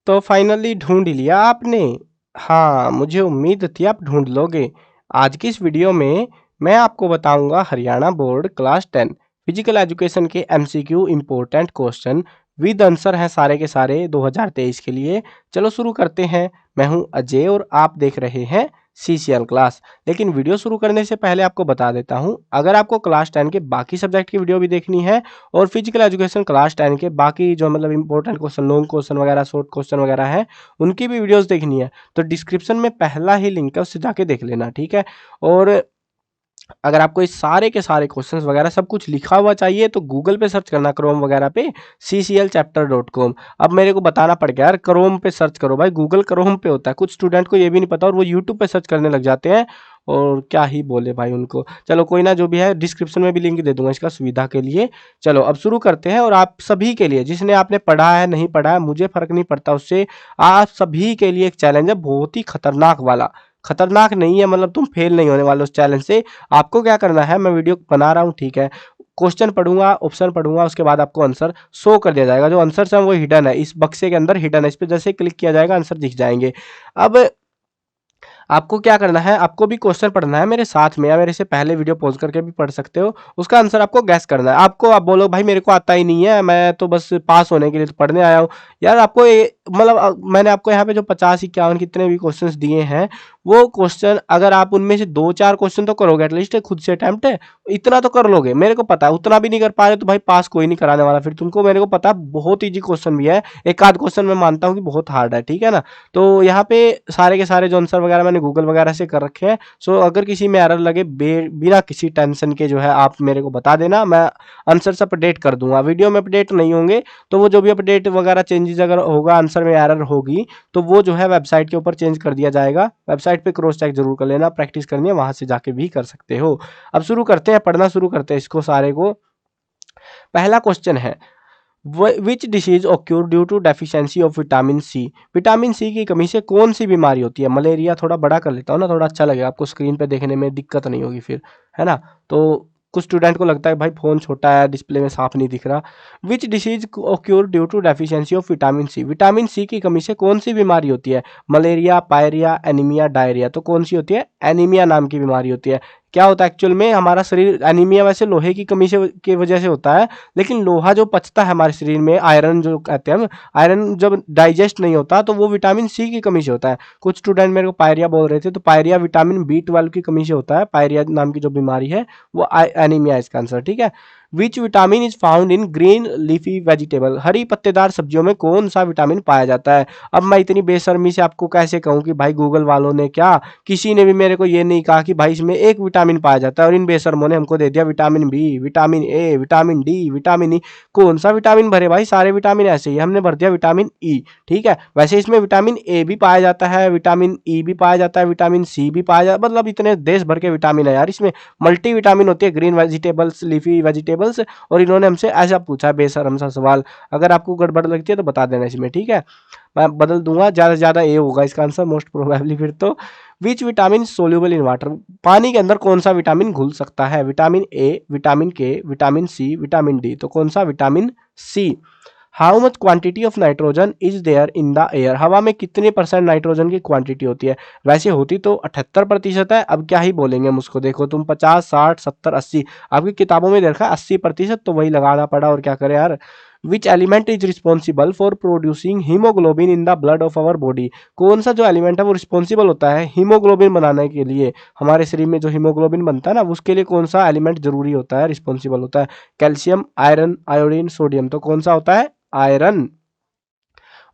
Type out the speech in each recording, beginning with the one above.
तो फाइनली ढूँढ लिया आपने। हाँ, मुझे उम्मीद थी आप ढूँढ लोगे। आज की इस वीडियो में मैं आपको बताऊँगा Haryana board class 10 physical education के MCQ important question with answer हैं सारे के सारे 2023 के लिए। चलो शुरू करते हैं। मैं हूँ अजय और आप देख रहे हैं सीसीएल क्लास। लेकिन वीडियो शुरू करने से पहले आपको बता देता हूँ, अगर आपको क्लास 10 के बाकी सब्जेक्ट की वीडियो भी देखनी है और फिजिकल एजुकेशन क्लास 10 के बाकी जो मतलब इंपॉर्टेंट क्वेश्चन, लॉन्ग क्वेश्चन वगैरह, शॉर्ट क्वेश्चन वगैरह हैं, उनकी भी वीडियोस देखनी है तो डिस्क्रिप्शन में पहला ही लिंक है, उससे जाके देख लेना, ठीक है। और अगर आपको इस सारे के सारे क्वेश्चंस वगैरह सब कुछ लिखा हुआ चाहिए तो गूगल पे सर्च करना, क्रोम वगैरह पे cclchapter.com। अब मेरे को बताना पड़ गया यार, क्रोम पे सर्च करो भाई, गूगल क्रोम पे होता है। कुछ स्टूडेंट को ये भी नहीं पता और वो यूट्यूब पे सर्च करने लग जाते हैं, और क्या ही बोले भाई उनको। चलो कोई ना, जो भी है डिस्क्रिप्शन में भी लिंक दे दूंगा इसका सुविधा के लिए। चलो अब शुरू करते हैं। और आप सभी के लिए, जिसने आपने पढ़ा है नहीं पढ़ा है मुझे फर्क नहीं पड़ता उससे, आप सभी के लिए एक चैलेंज है, बहुत ही खतरनाक वाला। खतरनाक नहीं है मतलब तुम फेल नहीं होने वाले उस चैलेंज से। आपको क्या करना है, मैं वीडियो बना रहा हूँ, ठीक है, क्वेश्चन पढ़ूंगा, ऑप्शन पढ़ूंगा, उसके बाद आपको आंसर शो कर दिया जाएगा। जो आंसर है वो हिडन है, इस बक्से के अंदर हिडन है, इस पर जैसे क्लिक किया जाएगा आंसर दिख जाएंगे। अब आपको क्या करना है, आपको भी क्वेश्चन पढ़ना है मेरे साथ में, या मेरे से पहले वीडियो पॉज करके भी पढ़ सकते हो। उसका आंसर आपको गैस करना है। आपको आप बोलो भाई मेरे को आता ही नहीं है, मैं तो बस पास होने के लिए तो पढ़ने आया हूँ। यार आपको मतलब मैंने आपको यहाँ पे जो 50-51 कितने भी क्वेश्चंस दिए हैं, वो क्वेश्चन अगर आप उनमें से 2-4 क्वेश्चन तो करोगे एटलीस्ट, खुद से अटेम्प्ट है इतना तो कर लोगे, मेरे को पता है। उतना भी नहीं कर पा रहे तो भाई पास कोई नहीं कराने वाला फिर तुमको, मेरे को पता है बहुत ईजी क्वेश्चन भी है, एक आध क्वेश्चन मैं मानता हूँ कि बहुत हार्ड है, ठीक है ना। तो यहाँ पे सारे के सारे जो आंसर वगैरह मैंने गूगल वगैरह से कर रखे हैं। सो अगर किसी में एरर लगे बिना किसी टेंशन के जो है आप मेरे को बता देना, मैं आंसर से अपडेट कर दूंगा। वीडियो में अपडेट नहीं होंगे तो वो जो भी अपडेट वगैरह चेंजेस अगर होगा, आंसर में एरर होगी तो वो जो है वेबसाइट के ऊपर चेंज कर दिया जाएगा। वेबसाइट पे क्रॉस चेक जरूर कर लेना, प्रैक्टिस करनी है वहां से जाके भी कर सकते हो। अब शुरू करते हैं, पढ़ना शुरू करते हैं इसको सारे को। पहला क्वेश्चन है, which disease occur due to deficiency of vitamin C. Vitamin C की कमी से कौन सी बीमारी होती है। मलेरिया, थोड़ा बड़ा कर लेता हूँ ना, थोड़ा अच्छा लगेगा आपको, स्क्रीन पे देखने में दिक्कत नहीं होगी फिर, है ना। तो कुछ स्टूडेंट को लगता है भाई फोन छोटा है, डिस्प्ले में साफ नहीं दिख रहा। Which disease occur due to deficiency of vitamin C. Vitamin C की कमी से कौन सी बीमारी होती है। Malaria, pyorrhoea, anaemia, diarrhoea. तो कौन सी होती है, एनीमिया नाम की बीमारी होती है। क्या होता है एक्चुअल में, हमारा शरीर एनीमिया वैसे लोहे की कमी से की वजह से होता है, लेकिन लोहा जो पचता है हमारे शरीर में, आयरन जो कहते हैं हम, आयरन जब डाइजेस्ट नहीं होता तो वो विटामिन सी की कमी से होता है। कुछ स्टूडेंट मेरे को पायरिया बोल रहे थे, तो पायरिया विटामिन B12 की कमी से होता है। पायरिया नाम की जो बीमारी है वो एनीमिया है इसका आंसर, ठीक है। Which vitamin is found in green leafy vegetable. हरी पत्तेदार सब्जियों में कौन सा विटामिन पाया जाता है। अब मैं इतनी बेशर्मी से आपको कैसे कहूँ कि भाई गूगल वालों ने क्या, किसी ने भी मेरे को ये नहीं कहा कि भाई इसमें एक विटामिन पाया जाता है, और इन बेशर्मों ने हमको दे दिया vitamin B, vitamin A, vitamin D, vitamin E. कौन सा विटामिन भरे भाई, सारे विटामिन ऐसे ही, हमने भर दिया विटामिन ई, ठीक है। वैसे इसमें विटामिन ए भी पाया जाता है, विटामिन ई भी पाया जाता है, विटामिन सी भी पाया जाता है, मतलब इतने देश भर के विटामिन है यार इसमें। मल्टी विटामिन होती है ग्रीन वेजिटेबल्स, लीफी वेजिटेबल्स। और इन्होंने हमसे ऐसा पूछा बेशरम सा सवाल। अगर आपको गड़बड़ लगती है तो बता देना इसमें, ठीक है। मैं बदल दूंगा, ज़्यादा से ज़्यादा ए होगा इसका आंसर मोस्ट प्रोबेबली फिर तो। Which vitamin soluble in water. पानी के अंदर कौन सा विटामिन घुल सकता है। Vitamin A, vitamin K, vitamin C, vitamin D. तो कौन सा, vitamin C. How much quantity of nitrogen is there in the air. हवा में कितने परसेंट नाइट्रोजन की क्वांटिटी होती है। वैसे होती तो 78% है, अब क्या ही बोलेंगे हम उसको। देखो तुम 50, 60, 70, 80, आपकी किताबों में देखा 80%, तो वही लगाना पड़ा, और क्या करें यार। Which element is responsible for producing haemoglobin in the blood of our body. कौन सा जो एलिमेंट है वो रिस्पॉन्सिबल होता है हीमोग्लोबिन बनाने के लिए। हमारे शरीर में जो हीमोग्लोबिन बनता है ना, उसके लिए कौन सा एलिमेंट जरूरी होता है, रिस्पॉन्सिबल होता है। Calcium, iron, iodine, sodium. तो कौन सा होता है, iron.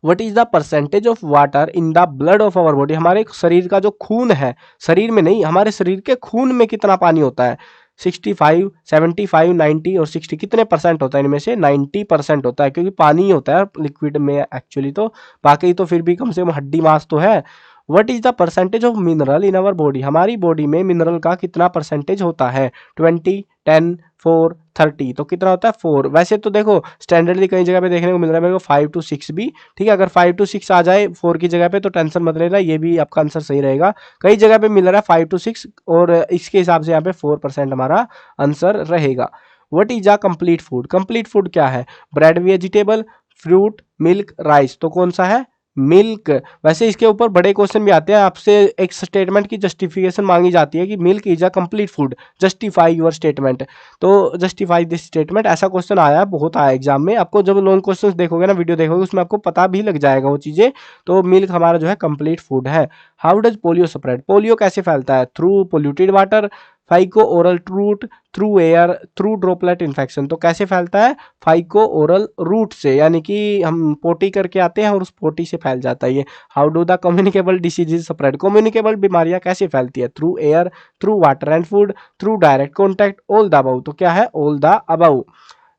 What is the percentage of water in the blood of our body. हमारे शरीर का जो खून है, शरीर में नहीं, हमारे शरीर के खून में कितना पानी होता है। 65, 75, 90 और 60, कितने परसेंट होता है इनमें से, 90% होता है, क्योंकि पानी ही होता है लिक्विड में एक्चुअली तो। बाकी तो फिर भी कम से कम हड्डी मांस तो है। What is the percentage of mineral in our body. हमारी बॉडी में मिनरल का कितना परसेंटेज होता है। 20, 10, 4, 30। तो कितना होता है, 4। वैसे तो देखो स्टैंडर्डली कई जगह पे देखने को मिल रहा है मेरे को 5 to 6 भी, ठीक है। अगर 5 to 6 आ जाए 4 की जगह पे तो टेंशन मत लेना, ये भी आपका आंसर सही रहेगा। कई जगह पे मिल रहा है 5 to 6, और इसके हिसाब से यहाँ पे 4% हमारा आंसर रहेगा। What is a complete food. Complete food क्या है, bread, vegetable, fruit, milk, rice. तो कौन सा है, मिल्क। वैसे इसके ऊपर बड़े क्वेश्चन भी आते हैं, आपसे एक स्टेटमेंट की जस्टिफिकेशन मांगी जाती है कि milk is a complete food, justify your statement. तो जस्टिफाई दिस स्टेटमेंट, ऐसा क्वेश्चन आया, बहुत आया एग्जाम में। आपको जब लॉन्ग क्वेश्चन देखोगे ना, वीडियो देखोगे, उसमें आपको पता भी लग जाएगा वो चीजें। तो मिल्क हमारा जो है कंप्लीट फूड है। How does polio spread, polio कैसे फैलता है? Through polluted water, phyco oral route, through air, through droplet infection. तो कैसे फैलता है? फाइको ओरल रूट से, यानी कि हम पोटी करके आते हैं और उस पोटी से फैल जाता है ये। How do the communicable diseases spread, communicable बीमारियां कैसे फैलती है? Through air, through water and food, through direct contact, all the above. तो क्या है? All the above.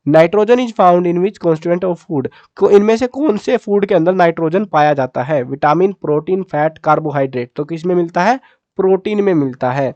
Nitrogen is found in which constituent of food, इनमें से कौन से फूड के अंदर नाइट्रोजन पाया जाता है? Vitamin, protein, fat, carbohydrate. तो किस में मिलता है? प्रोटीन में मिलता है।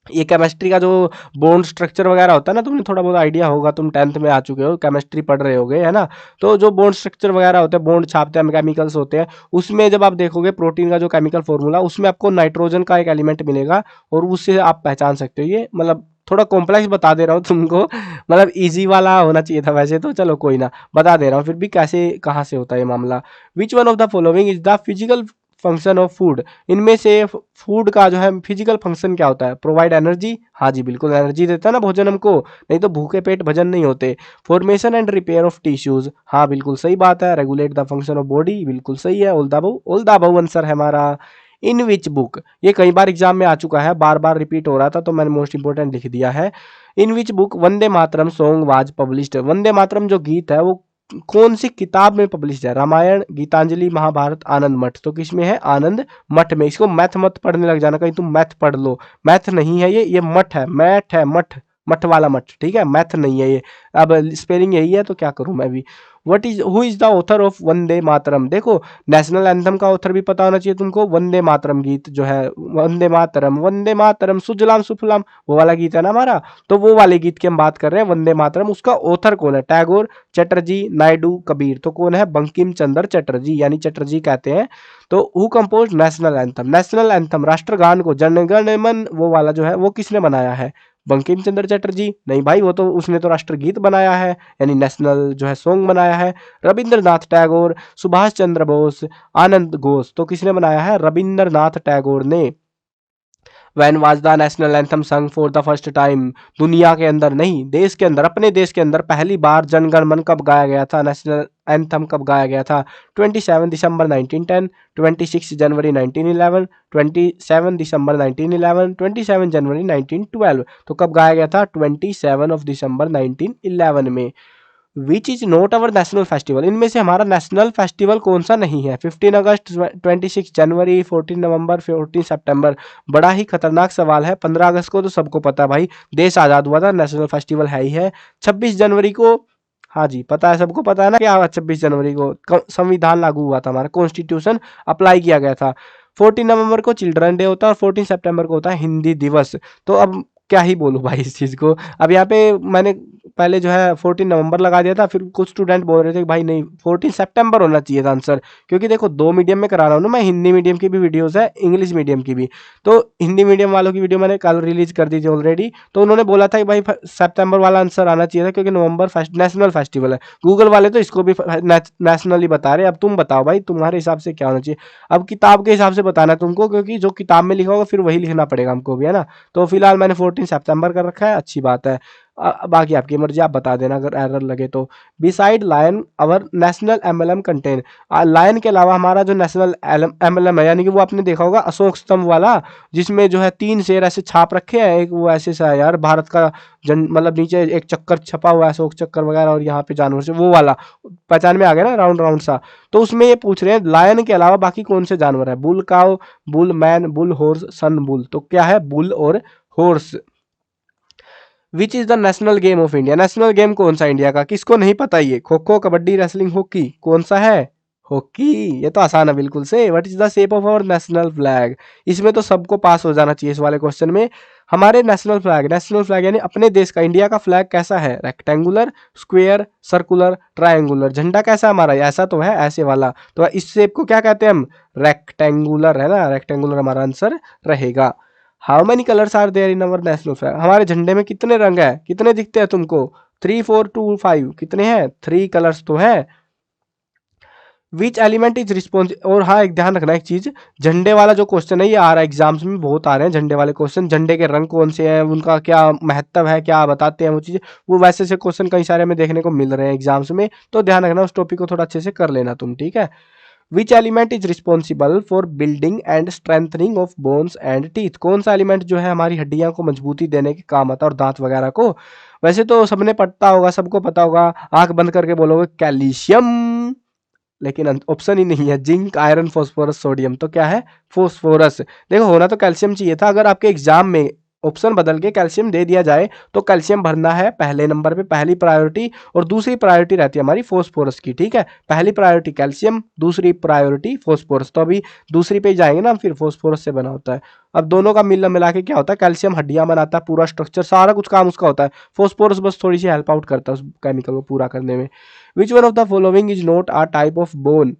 ये केमिस्ट्री का जो बॉन्ड स्ट्रक्चर वगैरह होता है ना, तुमने थोड़ा बहुत आइडिया होगा, तुम 10th में आ चुके हो, केमिस्ट्री पढ़ रहे होगे, है ना? तो जो बॉन्ड स्ट्रक्चर वगैरह होते हैं, बॉन्ड छापते हैं, केमिकल्स होते हैं, उसमें जब आप देखोगे प्रोटीन का जो केमिकल फॉर्मूला, उसमें आपको नाइट्रोजन का एक एलिमेंट मिलेगा और उससे आप पहचान सकते हो। ये मतलब थोड़ा कॉम्प्लेक्स बता दे रहा हूँ तुमको, मतलब इजी वाला होना चाहिए था वैसे तो, चलो कोई ना, बता दे रहा हूँ फिर भी कैसे कहाँ से होता है ये मामला। Which one of the following is the physical function of food, इनमें से फूड का जो है फिजिकल फंक्शन क्या होता है? प्रोवाइड एनर्जी, हाँ जी बिल्कुल, एनर्जी देता है ना भोजन हमको, नहीं तो भूखे पेट भजन नहीं होते। Formation and repair of tissues, हाँ बिल्कुल सही बात है। Regulate the function of body, बिल्कुल सही है। ऑल द अबव आंसर है हमारा। इन विच बुक, ये कई बार एग्जाम में आ चुका है, बार बार रिपीट हो रहा था तो मैंने मोस्ट इंपोर्टेंट लिख दिया है। In which book Vande Mataram song was published, Vande Mataram जो गीत है वो कौन सी किताब में पब्लिश है? रामायण, गीतांजलि, महाभारत, आनंद मठ। तो किसमें है? आनंद मठ में। इसको मैथ मत पढ़ने लग जाना कहीं, तुम मैथ पढ़ लो, मैथ नहीं है ये मठ है, मैथ है, मठ, मठ वाला मठ, ठीक है, मैथ नहीं है ये। अब स्पेलिंग यही है तो क्या करूं मैं भी। What is, who is the author of Vande Mataram, देखो नेशनल एंथम का ऑथर भी पता होना चाहिए तुमको। वंदे मातरम गीत जो है, वंदे मातरम सुजलाम सुफलाम, वो वाला गीत है ना हमारा, तो वो वाले गीत की हम बात कर रहे हैं, वंदे मातरम। उसका ऑथर कौन है? टैगोर, चटर्जी, नायडू, कबीर। तो कौन है? बंकिम चंद्र चटर्जी, यानी चटर्जी कहते हैं। तो who compose national anthem, national anthem राष्ट्रगान को, जन गण मन वो वाला जो है वो किसने बनाया है? बंकिम चंद्र चटर्जी? नहीं भाई, वो तो उसने तो राष्ट्रगीत बनाया है, यानी नेशनल जो है सॉन्ग बनाया है। रविंद्रनाथ टैगोर, सुभाष चंद्र बोस, आनंद घोष। तो किसने बनाया है? रविंद्रनाथ टैगोर ने। When was the national anthem sung for the first time, दुनिया के अंदर नहीं, देश के अंदर, अपने देश के अंदर पहली बार जनगण मन कब गाया गया था? नेशनल एंथम कब गाया गया था? 27 दिसंबर 1910, 26 जनवरी 1911, 27 दिसंबर 1911, 27 जनवरी 1912। तो कब गाया गया था? 27 ऑफ दिसंबर 1911 में। Which is not our national festival, इनमें से हमारा नेशनल फेस्टिवल कौन सा नहीं है? 15 अगस्त, 26 जनवरी, 14 नवंबर, 14 सितंबर। बड़ा ही खतरनाक सवाल है। 15 अगस्त को तो सबको पता है भाई, देश आजाद हुआ था, नेशनल फेस्टिवल है ही है। 26 जनवरी को, हाँ जी पता है, सबको पता है ना क्या हुआ 26 जनवरी को? संविधान लागू हुआ था हमारा, कॉन्स्टिट्यूशन अप्लाई किया गया था। 14 नवंबर को चिल्ड्रन डे होता है और 14 सितंबर को होता है हिंदी दिवस। तो अब क्या ही बोलूं भाई इस चीज को। अब यहाँ पे मैंने पहले जो है 14 नवंबर लगा दिया था, फिर कुछ स्टूडेंट बोल रहे थे कि भाई नहीं 14 सितंबर होना चाहिए था आंसर, क्योंकि देखो दो मीडियम में करा रहा हूँ ना मैं, हिंदी मीडियम की भी वीडियोस है, इंग्लिश मीडियम की भी। तो हिंदी मीडियम वालों की वीडियो मैंने कल रिलीज कर दी थी ऑलरेडी, तो उन्होंने बोला था कि भाई सितंबर वाला आंसर आना चाहिए था, क्योंकि नवंबर नेशनल फेस्टिवल है। गूगल वाले तो इसको भी नेशनल ही बता रहे हैं। अब तुम बताओ भाई, तुम्हारे हिसाब से क्या होना चाहिए? अब किताब के हिसाब से बताना है तुमको, क्योंकि जो किताब में लिखा होगा फिर वही लिखना पड़ेगा हमको भी, है ना? तो फिलहाल मैंने 14 सितंबर कर रखा है, अच्छी बात है। बाकी आपकी मर्जी, आप बता देना अगर एरर लगे तो। Beside lion our national emblem contain, lion के अलावा हमारा जो नेशनल एमएलएम है, यानी कि वो आपने देखा होगा अशोक स्तंभ वाला, जिसमें जो है 3 शेर ऐसे छाप रखे हैं, एक वो ऐसे सा यार भारत का जन, मतलब नीचे एक चक्कर छपा हुआ है, अशोक चक्कर वगैरह, और यहाँ पे जानवर से, वो वाला पहचान में आ गया ना, राउंड राउंड सा। तो उसमें ये पूछ रहे हैं लायन के अलावा बाकी कौन से जानवर है? Bull cow, bull man, bull horse, sun bull. तो क्या है? बुल और horse. Which is the national game of India, national game कौन सा इंडिया का? किसको नहीं पता ये? खो खो, कबड्डी, रेसलिंग, हॉकी, कौन सा है? हॉकी। ये तो आसान है बिल्कुल से। What is the shape of our national flag, इसमें तो सबको पास हो जाना चाहिए इस वाले क्वेश्चन में। हमारे नेशनल फ्लैग यानी अपने देश का, इंडिया का फ्लैग कैसा है? Rectangular, square, circular, triangular. झंडा कैसा हमारा? ऐसा तो है, ऐसे वाला। तो इस शेप को क्या कहते हैं हम? रेक्टेंगुलर, है ना? रेक्टेंगुलर हमारा आंसर रहेगा। How many colours are there in our national flag, हमारे झंडे में कितने रंग है? कितने दिखते हैं तुमको? 3 4 2 5, कितने हैं? 3 कलर्स तो है। विच एलिमेंट इज रिस्पॉन्स, और हाँ एक ध्यान रखना एक चीज, झंडे वाला जो क्वेश्चन है ये आ रहा है एग्जाम्स में, बहुत आ रहे हैं झंडे वाले क्वेश्चन, झंडे के रंग कौन से हैं, उनका क्या महत्व है, क्या बताते हैं वो चीजें, वो वैसे से क्वेश्चन कई सारे हमें देखने को मिल रहे हैं एग्जाम्स में, तो ध्यान रखना उस टॉपिक को थोड़ा अच्छे से कर लेना तुम, ठीक है। Which element is responsible for building and strengthening of bones and teeth, कौन सा एलिमेंट जो है हमारी हड्डियां को मजबूती देने के काम आता है और दांत वगैरह को। वैसे तो सबने पढ़ता होगा, सबको पता होगा, आंख बंद करके बोलोगे कैल्शियम, लेकिन ऑप्शन ही नहीं है, जिंक आयरन फास्फोरस सोडियम, तो क्या है फास्फोरस। देखो होना तो कैल्शियम चाहिए था, अगर आपके एग्जाम में ऑप्शन बदल के कैल्शियम दे दिया जाए तो कैल्शियम भरना है पहले नंबर पे, पहली प्रायोरिटी, और दूसरी प्रायोरिटी रहती है हमारी फास्फोरस की, ठीक है। पहली प्रायोरिटी कैल्शियम, दूसरी प्रायोरिटी फास्फोरस, तो अभी दूसरी पे ही जाएंगे ना, फिर फास्फोरस से बना होता है। अब दोनों का मिलना मिला के क्या होता है, कैल्शियम हड्डियां बनाता है, पूरा स्ट्रक्चर सारा कुछ काम उसका होता है, फास्फोरस बस थोड़ी सी हेल्प आउट करता है उस केमिकल को पूरा करने में। Which one of the following is not a type of bone,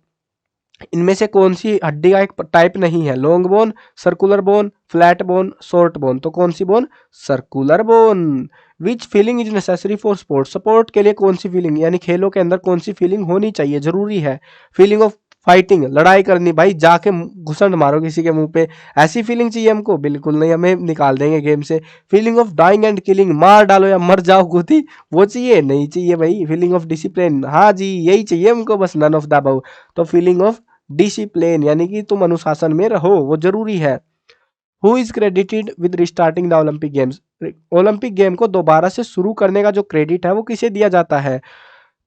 इनमें से कौन सी हड्डी का एक टाइप नहीं है, long bone, circular bone, flat bone, short bone, तो कौन सी bone, circular bone. Which feeling is necessary for sport, sport के लिए कौन सी फीलिंग, यानी खेलों के अंदर कौन सी फीलिंग होनी चाहिए, जरूरी है, फीलिंग ऑफ फाइटिंग, लड़ाई करनी, भाई जाके घुसंड मारो किसी के मुंह पे, ऐसी फीलिंग चाहिए हमको, बिल्कुल नहीं, हमें निकाल देंगे गेम से। Feeling of dying and killing, मार डालो या मर जाओ गुती, वो चाहिए नहीं चाहिए भाई। फीलिंग ऑफ डिसिप्लिन, हाँ जी यही चाहिए हमको बस, नन ऑफ द अबव, तो फीलिंग ऑफ डिसिप्लिन यानी कि तुम अनुशासन में रहो, वो जरूरी है। Who is credited with restarting the Olympic games, Olympic game को दोबारा से शुरू करने का जो क्रेडिट है वो किसे दिया जाता है,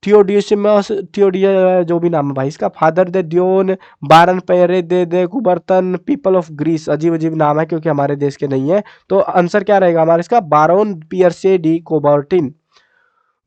थियोडियसिमस, थियोडिया जो भी नाम है भाई इसका, फादर दे दियोन, बारन पेरे दे कुबर्तन, पीपल ऑफ ग्रीस, अजीब अजीब नाम है क्योंकि हमारे देश के नहीं है, तो आंसर क्या रहेगा हमारे इसका, Baron Pierre de Coubertin.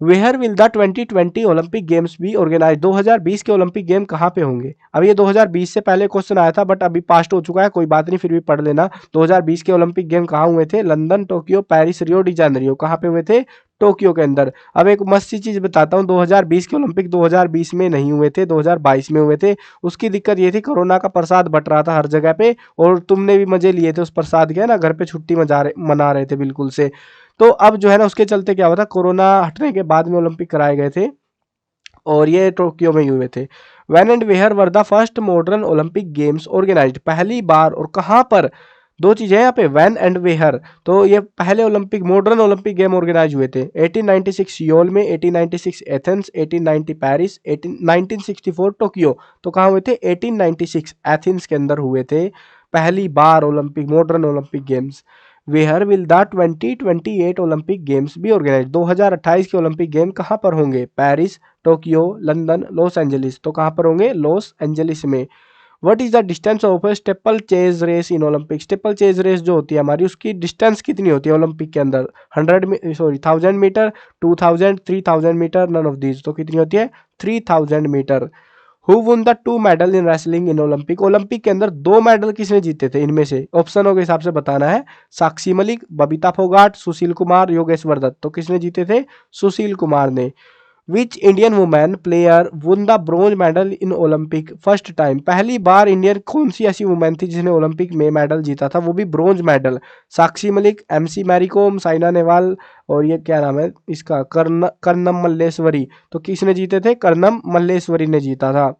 Where will the 2020 Olympic games be organize, 2020 के ओलंपिक गेम कहाँ पे होंगे। अब ये 2020 से पहले क्वेश्चन आया था बट अभी पास्ट हो चुका है, कोई बात नहीं फिर भी पढ़ लेना। 2020 के ओलंपिक गेम कहाँ हुए थे, London, Tokyo, Paris, Rio de Janeiro, कहाँ पे हुए थे, टोक्यो के अंदर। अब एक मस्त सी चीज बताता हूँ, 2020 के ओलंपिक 2020 में नहीं हुए थे, 2022 में हुए थे। उसकी दिक्कत ये थी, कोरोना का प्रसाद बट रहा था हर जगह पे, और तुमने भी मजे लिए थे उस प्रसाद के, ना घर पे छुट्टी मना रहे थे बिल्कुल से। तो अब जो है ना उसके चलते क्या हुआ था, कोरोना हटने के बाद में ओलंपिक कराए गए थे और ये टोक्यो में ही हुए थे। When and where were the first modern Olympic games organised, पहली बार और कहाँ पर, दो चीजें हैं यहाँ पे, व्हेन एंड वेयर, तो ये पहले Olympic modern Olympic game organise हुए थे 1896 सियोल में, 1896 एथेंस, 1890 पेरिस, 1964 टोक्यो, तो कहाँ हुए थे, 1896 एथेंस के अंदर हुए थे पहली बार Olympic, modern Olympic games. Where will the 2028 Olympic games be organize, 2028 के ओलंपिक गेम कहाँ पर होंगे, Paris, Tokyo, London, Los Angeles, तो कहाँ पर होंगे, लॉस एंजलिस में। What is the distance of a steeplechase race in Olympic, steeplechase race जो होती है हमारी उसकी डिस्टेंस कितनी होती है ओलंपिक के अंदर, 1000 metre, 2000, 3000 metre, none of these, तो कितनी होती है 3000 metre. Who won the 2 medal in wrestling in Olympic, Olympic के अंदर 2 मेडल किसने जीते थे इनमें से, ऑप्शनों के हिसाब से बताना है, साक्षी मलिक, बबीता फोगाट, सुशील कुमार, योगेश्वर दत्त, तो किसने जीते थे, सुशील कुमार ने। Which Indian women player one the bronze medal in Olympic first time, पहली बार इंडियन कौन सी ऐसी वुमेन थी जिसने ओलंपिक में मेडल जीता था, वो भी bronze medal, Sakshi Malik, MC Mary Kom, Saina Nehwal, और ये क्या नाम है इसका, कर्नम मल्लेश्वरी, तो किसने जीते थे, कर्नम मल्लेश्वरी ने जीता था।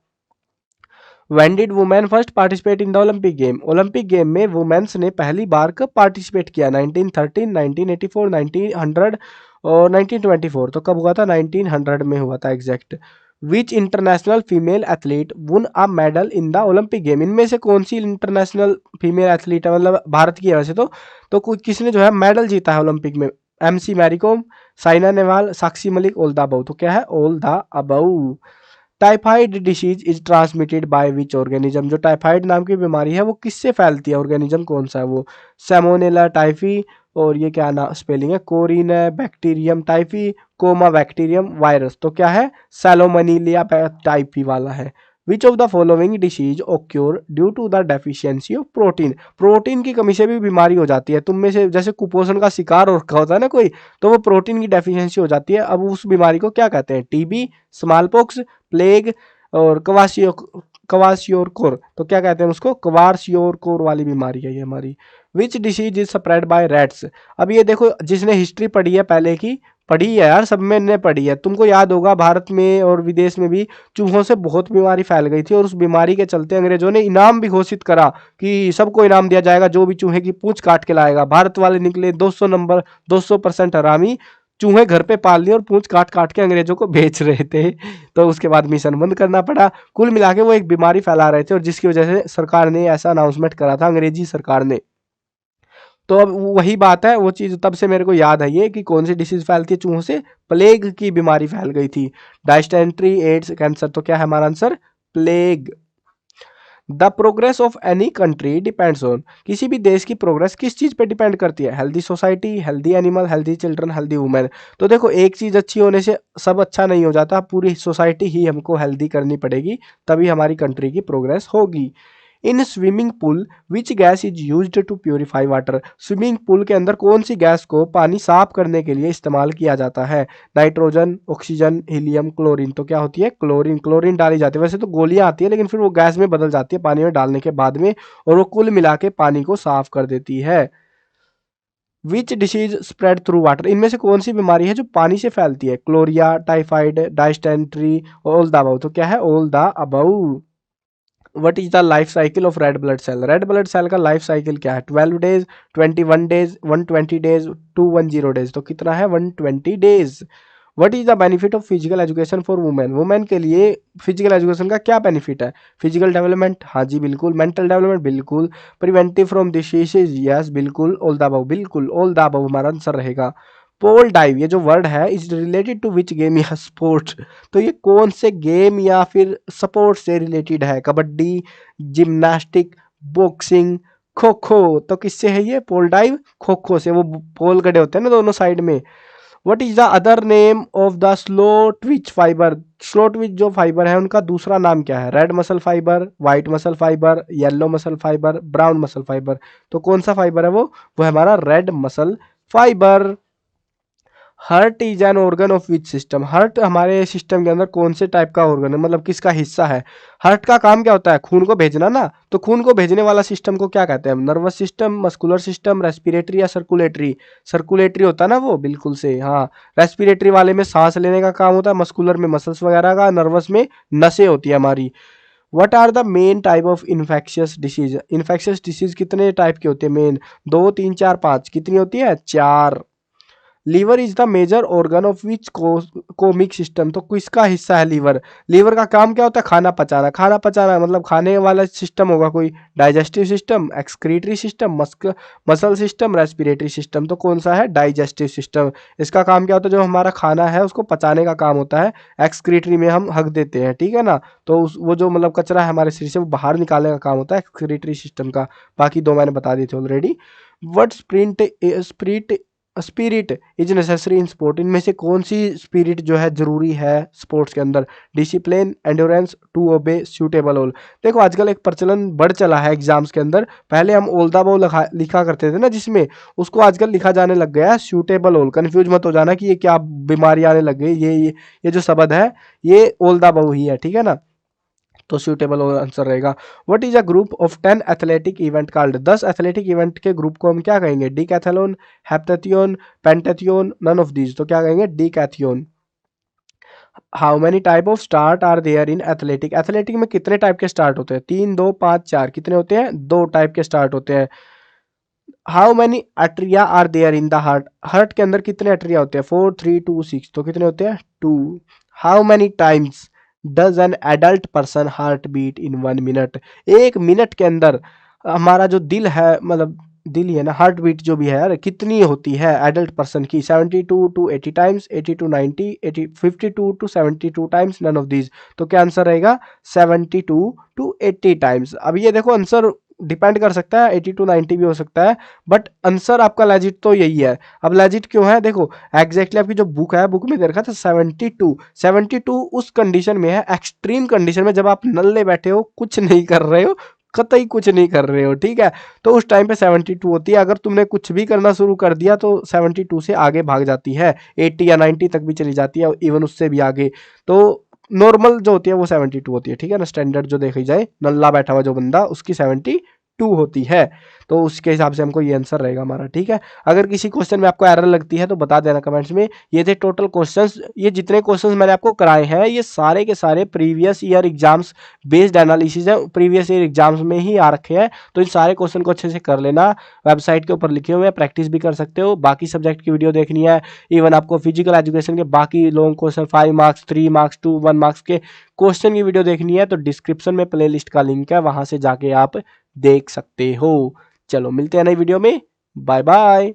When did women first participate in the Olympic game? Olympic game में वुमेन्स ने पहली बार कब पार्टिसिपेट किया, 1913, 1984, 1900 और 1924, तो कब हुआ था, 1900 में हुआ था exact. Which international female athlete one a medal in the Olympic game, इनमें से कौन सी इंटरनेशनल फीमेल एथलीट है, मतलब भारत की है वैसे तो किसने जो है मेडल जीता है ओलंपिक में, MC Mary Kom, Saina Nehwal, Sakshi Malik, all the above, तो क्या है all the above. Typhoid disease is transmitted by which organism, जो टाइफाइड नाम की बीमारी है वो किससे फैलती है, ऑर्गेनिज्म कौन सा है वो, सैमोनेला टाइफी, और ये क्या ना स्पेलिंग है, कोरिन है, bacterium typhi, comma bacterium virus, तो क्या है सैलोमोनीलिया टाइफी वाला है। Which of the following disease occur due to the deficiency of protein, protein की कमी से भी बीमारी हो जाती है, तुम में से जैसे कुपोषण का शिकार होता है ना कोई, तो वो प्रोटीन की डेफिशिएंसी हो जाती है, अब उस बीमारी को क्या कहते हैं, टीबी, स्मॉलपॉक्स, प्लेग और कवासियोरकोर, तो क्या कहते हैं उसको, कवासियोरकोर वाली बीमारी है ये हमारी। Which disease is spread by rats, अब ये देखो जिसने हिस्ट्री पढ़ी है पहले की, पढ़ी है यार, सब में ने पढ़ी है। तुमको याद होगा भारत में और विदेश में भी चूहों से बहुत बीमारी फैल गई थी, और उस बीमारी के चलते अंग्रेजों ने इनाम भी घोषित करा कि सबको इनाम दिया जाएगा जो भी चूहे की पूंछ काट के लाएगा। भारत वाले निकले 200 नंबर, 200% हरामी, चूहे घर पे पाल लिए और पूंछ काट काट के अंग्रेजों को बेच रहे थे। तो उसके बाद मिशन बंद करना पड़ा। कुल मिला के वो एक बीमारी फैला रहे थे, और जिसकी वजह से सरकार ने ऐसा अनाउंसमेंट करा था, अंग्रेजी सरकार ने। तो अब वही बात है, वो चीज़ तब से मेरे को याद है ये कि कौन सी डिसीज फैलती है चूहों से, प्लेग की बीमारी फैल गई थी। डायस्टेंट्री, एड्स, कैंसर। तो क्या है हमारा answer? Plague. The progress of any country depends on, किसी भी देश की प्रोग्रेस किस चीज पे डिपेंड करती है? Healthy society, healthy animal, healthy children, healthy women. तो देखो, एक चीज अच्छी होने से सब अच्छा नहीं हो जाता, पूरी सोसाइटी ही हमको हेल्दी करनी पड़ेगी, तभी हमारी कंट्री की प्रोग्रेस होगी। In swimming pool which gas is used to purify water, swimming pool के अंदर कौन सी गैस को पानी साफ करने के लिए इस्तेमाल किया जाता है? Nitrogen, oxygen, helium, chlorine. तो क्या होती है? क्लोरीन। क्लोरीन डाली जाती है, वैसे तो गोलियां आती है लेकिन फिर वो गैस में बदल जाती है पानी में डालने के बाद में, और वो कुल मिला के पानी को साफ कर देती है। Which disease spread through water, इनमें से कौन सी बीमारी है जो पानी से फैलती है? Cholera, typhoid, dysentery, all the above. तो क्या है? All the above. What is the life cycle of red blood cell, red blood cell का लाइफ साइकिल क्या है? 12 डेज, 21 डेज, 120 डेज, 210 डेज। तो कितना है? 120 days. What is the benefit of physical education for women, women के लिए physical education का क्या बेनिफिट है? फिजिकल डेवलपमेंट, हाँ जी बिल्कुल। मेंटल डेवलपमेंट, बिल्कुल। प्रिवेंटिव फ्रॉम डिसीजेज, यस बिल्कुल। ऑल द अबव, बिल्कुल ऑल द अबव हमारा आंसर रहेगा। पोल डाइव, ये जो वर्ड है, is related to which game या स्पोर्ट, तो ये कौन से गेम या फिर स्पोर्ट से रिलेटेड है? Kabaddi, gymnastic, boxing, kho kho. तो किससे है ये पोल डाइव? खो खो से, वो पोल गड़े होते हैं ना दोनों साइड में। What is the other name of the slow Twitch fibre, slow Twitch जो फाइबर है उनका दूसरा नाम क्या है? Red muscle fibre, white muscle fibre, yellow muscle fibre, brown muscle fibre. तो कौन सा फाइबर है वो है हमारा red muscle fibre. Heart is an organ of which system, heart हमारे सिस्टम के अंदर कौन से टाइप का ऑर्गन है, मतलब किसका हिस्सा है? हार्ट का काम क्या होता है? खून को भेजना ना, तो खून को भेजने वाला सिस्टम को क्या कहते हैं? Nervous system, muscular system, respiratory या सर्कुलेटरी? सर्कुलेटरी होता है ना वो, बिल्कुल से, हाँ। रेस्पिरेटरी वाले में सांस लेने का काम होता है, मस्कुलर में मसल्स वगैरह का, नर्वस में नसें होती है हमारी। What are the main type of infectious disease, infectious disease कितने टाइप की होती है? मेन 2, 3, 4, 5, कितनी होती है? 4। Liver is the major organ of which comic system, तो किसका हिस्सा है लीवर? लीवर का काम क्या होता है? खाना पचाना, खाना पचाना मतलब खाने वाला सिस्टम होगा कोई, digestive system, excretory system, muscle system, respiratory system. तो कौन सा है? Digestive system. इसका काम क्या होता है? जो हमारा खाना है उसको पचाने का काम होता है, एक्सक्रीटरी में हम हक देते हैं, ठीक है ना। तो वो जो मतलब कचरा है हमारे शरीर से वो बाहर निकालने का काम होता है एक्सक्रीटरी सिस्टम का। बाकी दो मैंने बता दिए थे already. What spirit is necessary in sport, इनमें से कौन सी स्पिरिट जो है जरूरी है स्पोर्ट्स के अंदर? Discipline, endurance, to obey, suitable all. देखो आजकल एक प्रचलन बढ़ चला है एग्जाम्स के अंदर, पहले हम ऑल द अबव लिखा करते थे ना जिसमें, उसको आजकल लिखा जाने लग गया है सूटेबल ऑल। कंफ्यूज मत हो जाना कि ये क्या बीमारी आने लग गई, ये जो शब्द है ये ऑल द अबव ही है, ठीक है ना। तो सूटेबल आंसर रहेगा। What is a group of 10 athletic event called, 10 athletic event के ग्रुप को हम क्या कहेंगे? Decathlon, heptathlon, pentathlon, none of these. तो क्या कहेंगे? Decathlon. How many type of start are there in athletic, athletic में कितने टाइप के स्टार्ट होते हैं? 3, 2, 5, 4, कितने होते हैं? 2 टाइप के स्टार्ट होते हैं। How many atria are there in the heart, heart के अंदर कितने अट्रिया होते हैं? 4, 3, 2, 6। तो कितने होते हैं? 2। How many times does an adult person heart beat in 1 minute, 1 minute के अंदर हमारा जो दिल है, मतलब दिल ही है ना, हार्ट बीट जो भी है यार, कितनी होती है एडल्ट पर्सन की? 72 to 80 times, 80 to 90, 80, 52 to 72 times, none of these. तो क्या आंसर रहेगा? 72 टू 80 टाइम्स। अब ये देखो आंसर डिपेंड कर सकता है, 80 टू 90 भी हो सकता है, बट आंसर आपका लेजिट तो यही है। अब लेजिट क्यों है? देखो एग्जैक्टली आपकी जो बुक है, बुक में दे रखा था 72 उस कंडीशन में है, एक्सट्रीम कंडीशन में, जब आप नल्ले बैठे हो, कुछ नहीं कर रहे हो, कतई कुछ नहीं कर रहे हो, ठीक है। तो उस टाइम पे 72 होती है। अगर तुमने कुछ भी करना शुरू कर दिया तो 72 से आगे भाग जाती है, 80 या 90 तक भी चली जाती है, इवन उससे भी आगे। तो नॉर्मल जो होती है वो 72 होती है, ठीक है ना। स्टैंडर्ड जो देखी जाए, नल्ला बैठा हुआ जो बंदा, उसकी 72 2 होती है। तो उसके हिसाब से हमको ये आंसर रहेगा हमारा, ठीक है। अगर किसी क्वेश्चन में आपको एरर लगती है तो बता देना कमेंट्स में। ये थे टोटल क्वेश्चंस, ये जितने क्वेश्चंस मैंने आपको कराए हैं ये सारे के सारे previous year exams based analysis है, प्रीवियस ईयर एग्जाम्स में ही आ रखे हैं। तो इन सारे क्वेश्चन को अच्छे से कर लेना, वेबसाइट के ऊपर लिखे हुए हैं, प्रैक्टिस भी कर सकते हो। बाकी सब्जेक्ट की वीडियो देखनी है, इवन आपको फिजिकल एजुकेशन के बाकी long question 5 marks 3 marks 2 1 marks के क्वेश्चन की वीडियो देखनी है तो डिस्क्रिप्शन में प्लेलिस्ट का लिंक है, वहां से जाके आप देख सकते हो। चलो मिलते हैं नई वीडियो में, बाय बाय।